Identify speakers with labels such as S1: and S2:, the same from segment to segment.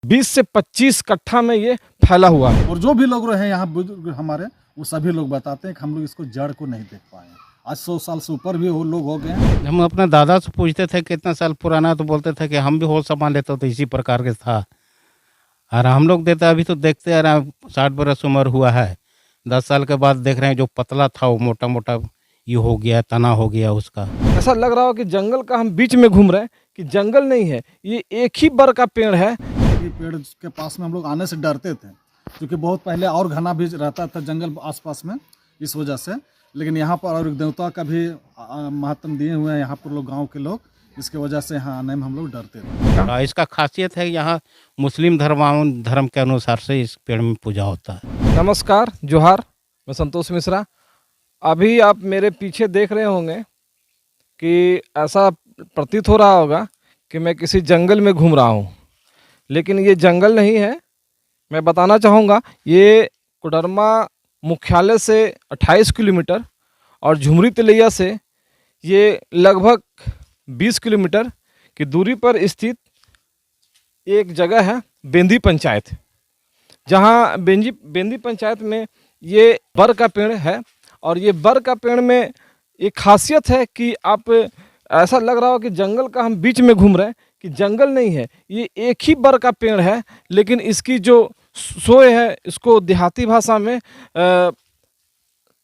S1: 20 से 25 कट्ठा में ये फैला हुआ है।
S2: और जो भी लोग रहे यहाँ बुजुर्ग हमारे, वो सभी लोग बताते हैं कि हम लोग इसको जड़ को नहीं देख पाए हैं। आज 100 साल से ऊपर भी वो लोग हो गए हैं।
S3: हम अपने दादा से पूछते थे कितना साल पुराना, तो बोलते थे कि हम भी होश संभाल लेते तो इसी प्रकार के था। और हम लोग देते अभी तो देखते आ रहे हैं 60 बरस उम्र हुआ है, 10 साल के बाद देख रहे हैं जो पतला था वो मोटा मोटा ये हो गया, तना हो गया उसका।
S1: ऐसा लग रहा हो कि जंगल का हम बीच में घूम रहे हैं, कि जंगल नहीं है, ये एक ही बर का पेड़ है।
S2: ये पेड़ के पास में हम लोग आने से डरते थे, क्योंकि बहुत पहले और घना भी रहता था जंगल आसपास में, इस वजह से। लेकिन यहाँ पर और देवता का भी महत्व दिए हुए हैं यहाँ पर लोग, गाँव के लोग, इसके वजह से यहाँ आने में हम लोग डरते थे।
S3: इसका खासियत है यहाँ मुस्लिम धर्म के अनुसार से इस पेड़ में पूजा होता है।
S1: नमस्कार, जोहार, मैं संतोष मिश्रा। अभी आप मेरे पीछे देख रहे होंगे कि ऐसा प्रतीत हो रहा होगा कि मैं किसी जंगल में घूम रहा हूँ, लेकिन ये जंगल नहीं है। मैं बताना चाहूँगा, ये कोडरमा मुख्यालय से 28 किलोमीटर और झुमरी तिलैया से ये लगभग 20 किलोमीटर की दूरी पर स्थित एक जगह है, बेंदी पंचायत। जहाँ बेंदी पंचायत में ये बर का पेड़ है। और ये बर का पेड़ में एक खासियत है कि आप ऐसा लग रहा हो कि जंगल का हम बीच में घूम रहे हैं, कि जंगल नहीं है, ये एक ही बर का पेड़ है। लेकिन इसकी जो सोय है, इसको देहाती भाषा में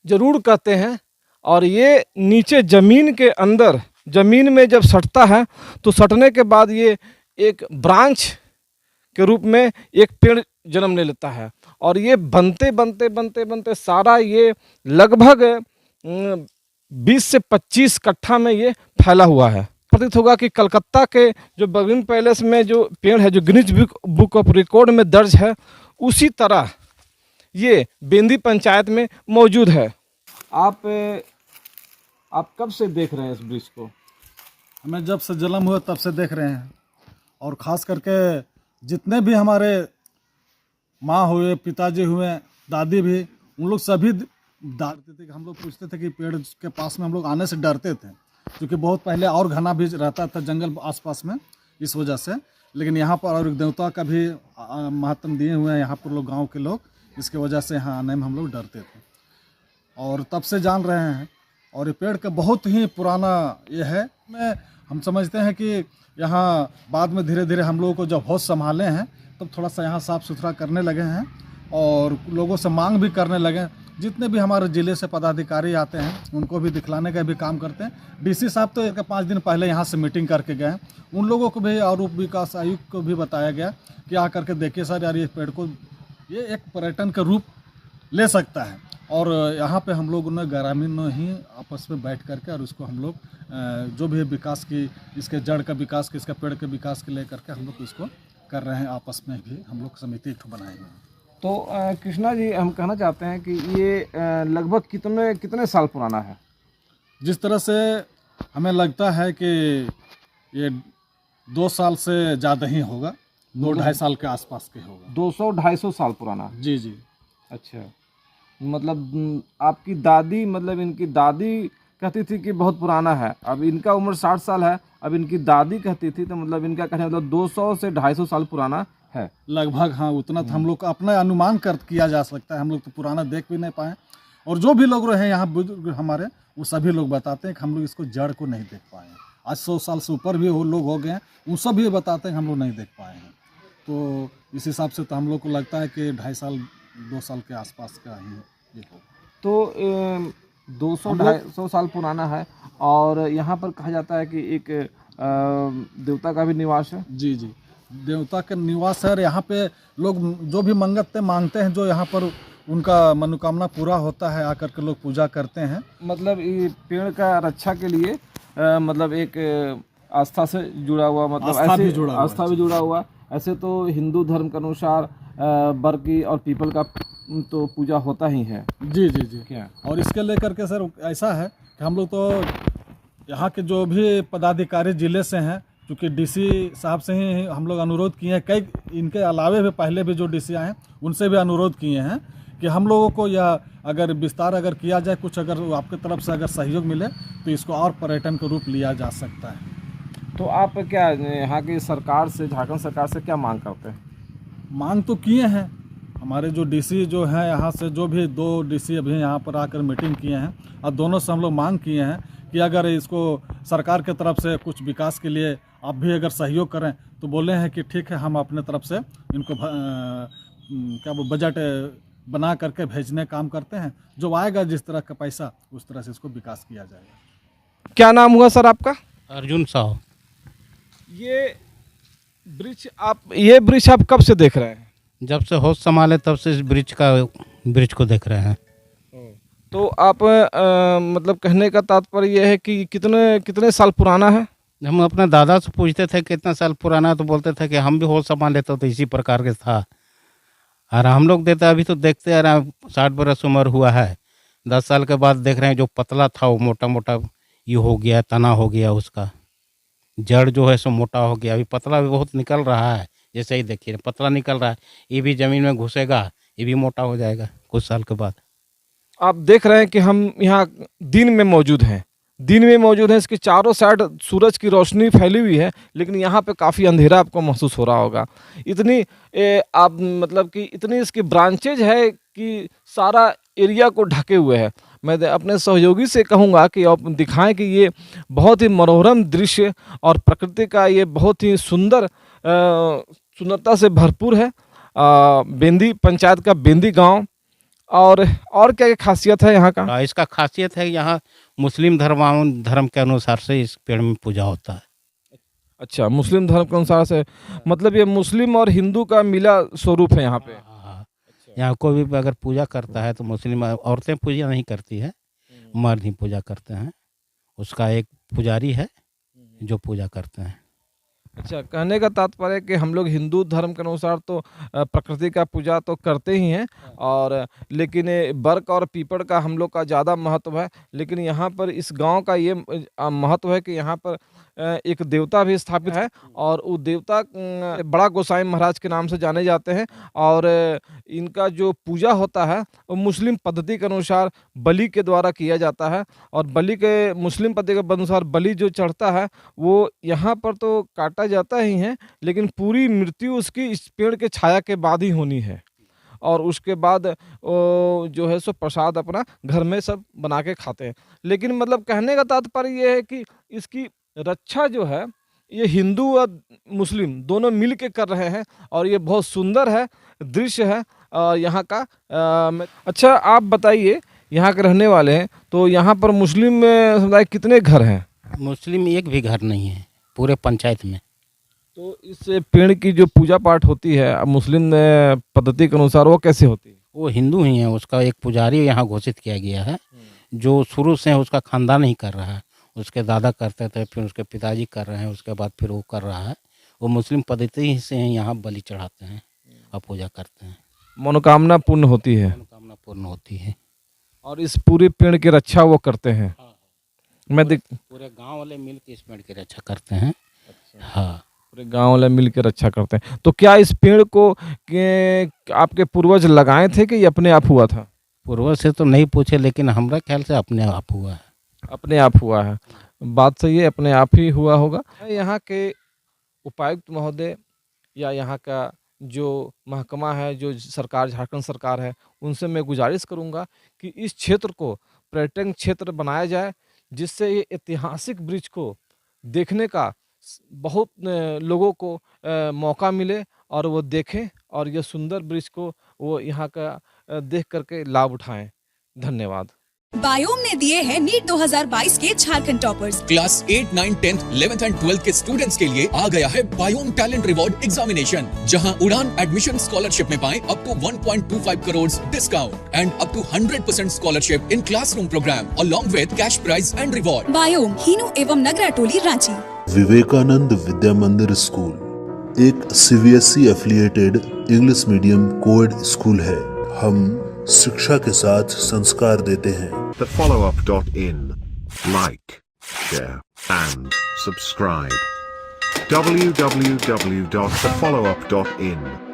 S1: जरूर कहते हैं। और ये नीचे ज़मीन के अंदर, ज़मीन में जब सटता है तो सटने के बाद ये एक ब्रांच के रूप में एक पेड़ जन्म ले लेता है। और ये बनते बनते बनते बनते सारा ये लगभग 20 से 25 कट्ठा में ये फैला हुआ है। प्रतीत होगा कि कलकत्ता के जो बर्गिन पैलेस में जो पेड़ है, जो गिनीज बुक ऑफ रिकॉर्ड में दर्ज है, उसी तरह ये बेंदी पंचायत में मौजूद है। आप कब से देख रहे हैं इस वृक्ष को?
S2: हमें जब से जन्म हुआ तब से देख रहे हैं। और ख़ास करके जितने भी हमारे माँ हुए, पिताजी हुए, दादी भी, उन लोग सभी डांटते थे कि हम लोग पूछते थे कि पेड़ के पास में हम लोग आने से डरते थे, क्योंकि बहुत पहले और घना भी रहता था जंगल आसपास में, इस वजह से। लेकिन यहाँ पर और देवता का भी महत्व दिए हुए हैं यहाँ पर लोग, गाँव के लोग, इसके वजह से यहाँ आने में हम लोग डरते थे। और तब से जान रहे हैं। और ये पेड़ का बहुत ही पुराना ये है। हम समझते हैं कि यहाँ बाद में धीरे धीरे हम लोगों को जब होश संभाले हैं, तब थोड़ा सा यहाँ साफ़ सुथरा करने लगे हैं और लोगों से मांग भी करने लगे। जितने भी हमारे ज़िले से पदाधिकारी आते हैं, उनको भी दिखलाने का भी काम करते हैं। डीसी साहब तो 5 दिन पहले यहाँ से मीटिंग करके गए हैं। उन लोगों को भी और उप विकास आयुक्त को भी बताया गया कि आ करके देखिए सर, यार ये पेड़ को, ये एक पर्यटन का रूप ले सकता है। और यहाँ पे हम लोग ने ग्रामीण ही आपस में बैठ करके और उसको हम लोग जो भी विकास की, इसके जड़ का विकास की, इसका पेड़ के विकास के लेकर के हम लोग इसको कर रहे हैं। आपस में भी हम लोग समिति एक बनाए हुए हैं।
S1: तो कृष्णा जी, हम कहना चाहते हैं कि ये लगभग कितने साल पुराना है?
S2: जिस तरह से हमें लगता है कि ये 2 साल से ज़्यादा ही होगा, 2-2.5 साल के आसपास के होगा।
S1: 200-250 साल पुराना?
S2: जी जी।
S1: अच्छा, मतलब आपकी दादी, मतलब इनकी दादी कहती थी कि बहुत पुराना है। अब इनका उम्र 60 साल है, अब इनकी दादी कहती थी, तो मतलब इनका कहने मतलब 200 से 250 साल पुराना है
S2: लगभग। हाँ, उतना तो हम लोग का अपना अनुमान किया जा सकता है। हम लोग तो पुराना देख भी नहीं पाए। और जो भी लोग रहे यहाँ बुजुर्ग हमारे, वो सभी लोग बताते हैं कि हम लोग इसको जड़ को नहीं देख पाए हैं। आज 100 साल से ऊपर भी वो लोग हो गए हैं, वो सब भी बताते हैं कि हम लोग नहीं देख पाए हैं। तो इस हिसाब से तो हम लोग को लगता है कि 2.5 साल 2 साल के आसपास का ही ये होगा।
S1: तो 200-250 साल पुराना है। और यहाँ पर कहा जाता है कि एक देवता का भी निवास है।
S2: जी जी, देवता का निवास है। यहाँ पे लोग जो भी मंगते मांगते हैं, जो यहाँ पर उनका मनोकामना पूरा होता है, आकर के लोग पूजा करते हैं।
S1: मतलब ये पेड़ का रक्षा के लिए मतलब एक आस्था से जुड़ा हुआ, मतलब आस्था भी जुड़ा हुआ। ऐसे तो हिंदू धर्म के अनुसार बर की और पीपल का तो पूजा होता ही है।
S2: जी जी जी।
S1: क्या? और
S2: इसके लेकर के सर ऐसा है कि हम लोग तो यहाँ के जो भी पदाधिकारी ज़िले से हैं, क्योंकि डीसी साहब से ही हम लोग अनुरोध किए हैं। कई इनके अलावे भी पहले भी जो डीसी आए हैं, उनसे भी अनुरोध किए हैं कि हम लोगों को यह अगर विस्तार अगर किया जाए, कुछ अगर आपकी तरफ से अगर सहयोग मिले, तो इसको और पर्यटन का रूप लिया जा सकता है।
S1: तो आप क्या यहाँ की सरकार से, झारखंड सरकार से क्या मांग करते हैं?
S2: मांग तो किए हैं। हमारे जो डीसी जो है यहाँ से, जो भी 2 डीसी अभी यहाँ पर आकर मीटिंग किए हैं, और दोनों से हम लोग मांग किए हैं कि अगर इसको सरकार के तरफ से कुछ विकास के लिए आप भी अगर सहयोग करें, तो बोले हैं कि ठीक है, हम अपने तरफ से इनको क्या वो बजट बना करके भेजने काम करते हैं। जो आएगा जिस तरह का पैसा, उस तरह से इसको विकास किया जाएगा।
S1: क्या नाम हुआ सर आपका?
S3: अर्जुन साहब।
S1: ये ब्रिज आप कब से देख रहे हैं?
S3: जब से होश संभाले तब से इस ब्रिज को देख रहे हैं।
S1: तो आप मतलब कहने का तात्पर्य यह है कि कितने साल पुराना है?
S3: हम अपने दादा से पूछते थे कितना साल पुराना है, तो बोलते थे कि हम भी होश संभाल लेते तो इसी प्रकार के था। और हम लोग देते अभी तो देखते आ रहे हैं, 60 बरस उम्र हुआ है, 10 साल के बाद देख रहे हैं जो पतला था वो मोटा मोटा ये हो गया, तना हो गया, उसका जड़ जो है सो मोटा हो गया। अभी पतला भी बहुत निकल रहा है, जैसे ही देखिए पतला निकल रहा है, ये भी ज़मीन में घुसेगा, ये भी मोटा हो जाएगा कुछ साल के बाद।
S1: आप देख रहे हैं कि हम यहाँ दिन में मौजूद हैं, इसके चारों साइड सूरज की रोशनी फैली हुई है, लेकिन यहाँ पे काफ़ी अंधेरा आपको महसूस हो रहा होगा। आप मतलब कि इतनी इसकी ब्रांचेज है कि सारा एरिया को ढके हुए है। मैं अपने सहयोगी से कहूँगा कि आप दिखाएं कि ये बहुत ही मनोरम दृश्य और प्रकृति का ये बहुत ही सुंदरता से भरपूर है। बेंदी पंचायत का बेंदी गांव। और क्या खासियत है यहाँ का?
S3: इसका खासियत है यहाँ मुस्लिम धर्म के अनुसार से इस पेड़ में पूजा होता है।
S1: अच्छा, मुस्लिम धर्म के अनुसार से, मतलब ये मुस्लिम और हिंदू का मिला स्वरूप है यहाँ पे।
S3: हाँ, यहाँ कोई भी अगर पूजा करता है तो मुस्लिम औरतें पूजा नहीं करती है, मर्द ही पूजा करते हैं। उसका एक पुजारी है जो पूजा करते हैं।
S1: अच्छा, कहने का तात्पर्य है कि हम लोग हिंदू धर्म के अनुसार तो प्रकृति का पूजा तो करते ही हैं, और लेकिन बर्क और पीपड़ का हम लोग का ज़्यादा महत्व है। लेकिन यहाँ पर इस गांव का ये महत्व है कि यहाँ पर एक देवता भी स्थापित है, और वो देवता बड़ा गोसाई महाराज के नाम से जाने जाते हैं। और इनका जो पूजा होता है वो मुस्लिम पद्धति के अनुसार बलि के द्वारा किया जाता है, और मुस्लिम पद्धति के अनुसार बलि जो चढ़ता है वो यहाँ पर तो काटा जाता ही है, लेकिन पूरी मृत्यु उसकी इस पेड़ के छाया के बाद ही होनी है। और उसके बाद जो है सो प्रसाद अपना घर में सब बना के खाते हैं। लेकिन मतलब कहने का तात्पर्य ये है कि इसकी रक्षा जो है ये हिंदू और मुस्लिम दोनों मिल के कर रहे हैं, और ये बहुत सुंदर है, दृश्य है यहाँ का। अच्छा, आप बताइए, यहाँ के रहने वाले हैं, तो यहाँ पर मुस्लिम समुदाय कितने घर हैं?
S3: मुस्लिम एक भी घर नहीं है पूरे पंचायत में।
S1: तो इस पेड़ की जो पूजा पाठ होती है मुस्लिम पद्धति के अनुसार, वो कैसे होती है?
S3: वो हिंदू ही है, उसका एक पुजारी यहाँ घोषित किया गया है, जो शुरू से उसका खानदान ही कर रहा है। उसके दादा करते थे, फिर उसके पिताजी कर रहे हैं, उसके बाद फिर वो कर रहा है। वो मुस्लिम पद्धति से यहाँ बलि चढ़ाते हैं और पूजा करते हैं।
S1: मनोकामना पूर्ण होती है।
S3: मनोकामना पूर्ण होती है।
S1: और इस पूरे पेड़ की रक्षा वो करते हैं।
S3: पूरे गांव वाले मिल के इस पेड़ की रक्षा करते हैं। हाँ,
S1: पूरे गांव वाले मिल के रक्षा करते हैं। तो क्या इस पेड़ को आपके पूर्वज लगाए थे कि ये अपने आप हुआ था?
S3: पूर्वज से तो नहीं पूछे, लेकिन हमारा ख्याल से अपने आप हुआ है।
S1: अपने आप हुआ है, बात सही है, अपने आप ही हुआ होगा। यहाँ के उपायुक्त महोदय या यहाँ का जो महकमा है, जो सरकार, झारखंड सरकार है, उनसे मैं गुजारिश करूँगा कि इस क्षेत्र को पर्यटन क्षेत्र बनाया जाए, जिससे ये ऐतिहासिक ब्रिज को देखने का बहुत लोगों को मौका मिले और वो देखें, और ये सुंदर ब्रिज को वो यहाँ का देख करके लाभ उठाएं। धन्यवाद।
S4: बायोम ने दिए हैं नीट 2022 के Jharkhand toppers.
S5: Class 8, 9, 10, 11th and 12th के स्टूडेंट्स के लिए आ गया है बायोम टैलेंट रिवॉर्ड एग्जामिनेशन, जहां उड़ान एडमिशन स्कॉलरशिप में पाएं up to 1.25 crore discount and up to 100% scholarship in classroom program along with cash prize and reward.
S4: बायोम, हीनू एवं नगरा टोली, रांची।
S6: विवेकानंद विद्या मंदिर स्कूल एक CBSE affiliated English medium coed school है। हम शिक्षा के साथ संस्कार देते हैं।
S7: thefollowup.in. Like, share and subscribe. www.thefollowup.in